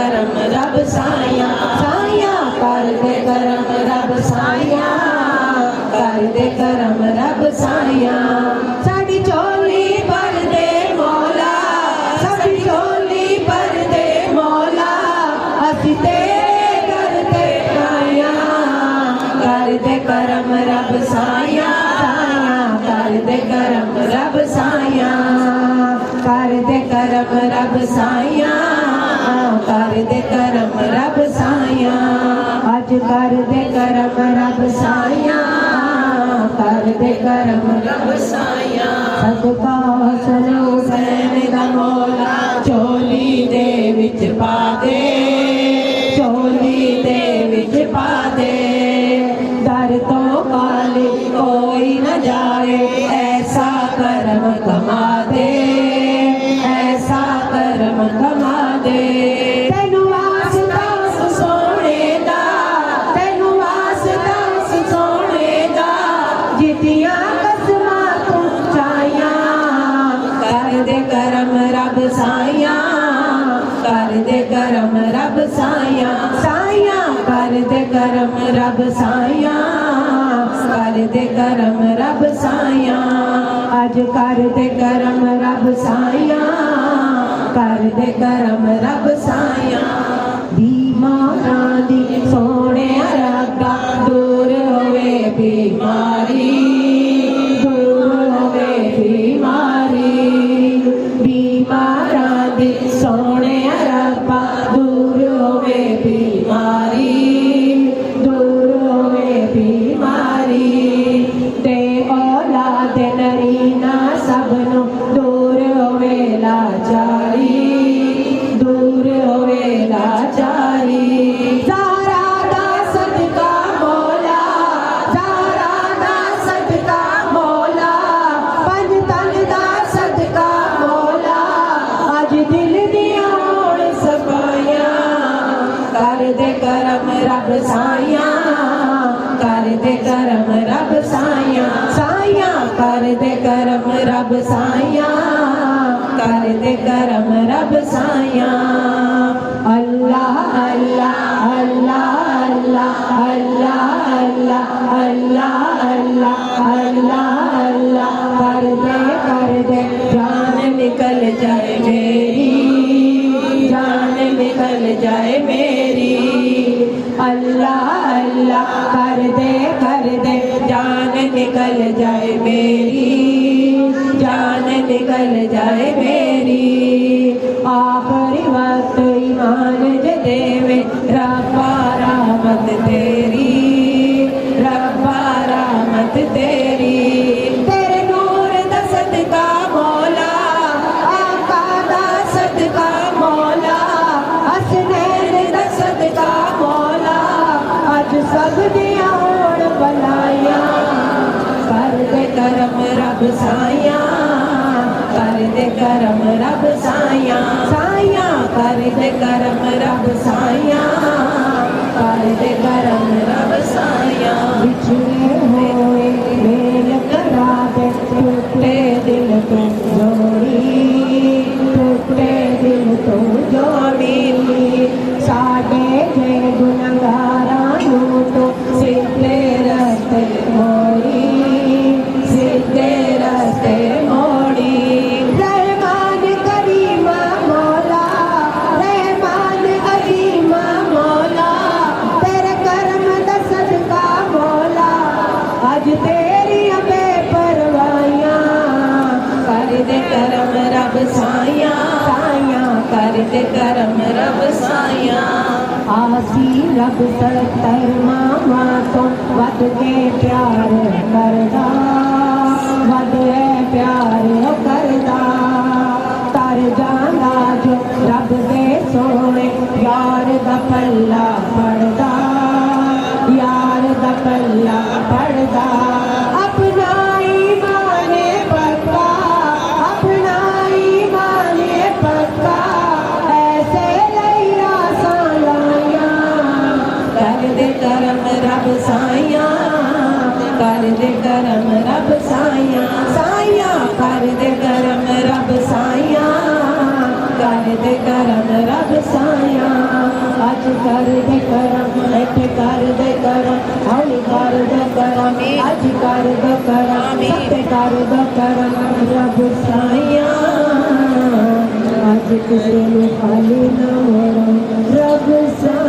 करम रब साया साया कर दे करम रब साया कर दे करम रब साया साडी चोली भर दे मौला साडी चोली भर दे मौला असी तेरे करते आया कर दे करम रब साया कर दे करम रब साया कर दे करम रब साया कर दे करम रब साया अज कर दे करम रब साया कर दे करम रब साया सदका हसन हुसैन दा मौला चोली दे विच पा दे चोली दे विच पा दे दर तो खाली कोई न जाए ऐसा करम कमा दे ऐसा करम कमा दे तेनू वास्ता सोने दा तेनू वास्ता सोने दा जितियां कसमां तू चाया कर दे करम रब साया कर दे करम रब साया साया कर दे करम रब साया कर दे करम रब साया अज कर दे करम रब साया कर दे करम रब साया बीमारां दी सोने रगा दूर होवे बीमारी दूर होवे बीमारी बीमारां दी सोने रगा दूर होवे बीमारी दूर होवे बीमारी ते औलाद नरीना सबनों दूर होवे लाचारी दूर होवे लाचारी ज़ारा दा सदका मौला ज़ारा दा सदका मौला पंज तन दा सदका मौला अज दिल दियां होण सफाइयां कर दे करम रब साया कर दे करम रब साया साया कर दे करम रब साया कर दे करम रब साया अल्लाह अल्लाह अल्लाह अल्लाह अल्लाह अल्लाह अल्लाह अल्लाह अल्लाह कर दे जान निकल जाए मेरी जान निकल जाए मेरी अल्लाह अल्लाह कर दे जान निकल जाए मेरी जान निकल जाए मेरी आखिरी वक्त ईमान जे देवे रब्बा रहमत तेरी रब्बा रहमत तेरी तेरे नूर दा सदका मौला आका दा सदका मौला हसनैन दा सदका मौला अज सब दियां होण भलाइयां कर दे करम रब साया कर दे करम रब साया साया कर दे करम रब साया कर दे करम रब साया बिछड़े होए मेल करा दे टूटे दिल को जोड़ी टूटे दिल को जोड़ी साडे जे गुनहगारां नूं तो सीधे रस्ते मोड़ी सीधे रस्ते मोड़ी रहमान करीमा मौला रहमान अजीमा मौला तेरे करम दा सदका मौला अज तेरी बेपरवाहियां कर दे करम रब साया साया कर दे करम रब साया आसी रब सत्तर मामा तो वध के प्यार करदा वध प्यार करदा तर जांदा जो रब दे सोने यार दा पल्ला पड़दा यार दा पल्ला पड़दा अपना ईमान पक्का अपना ईमान पक्का ऐसे लैया साया कर दे करम रब साया कर दे करम रब साया साया कर दे करम रब साया कर दे करम रब साया। आज कर दे करम ऐठे कर दे करम हौली कर दे करम आज कर दे करम सत्य कर दे करम रब साया आज किसी ने खाली न मोड़ो रब साया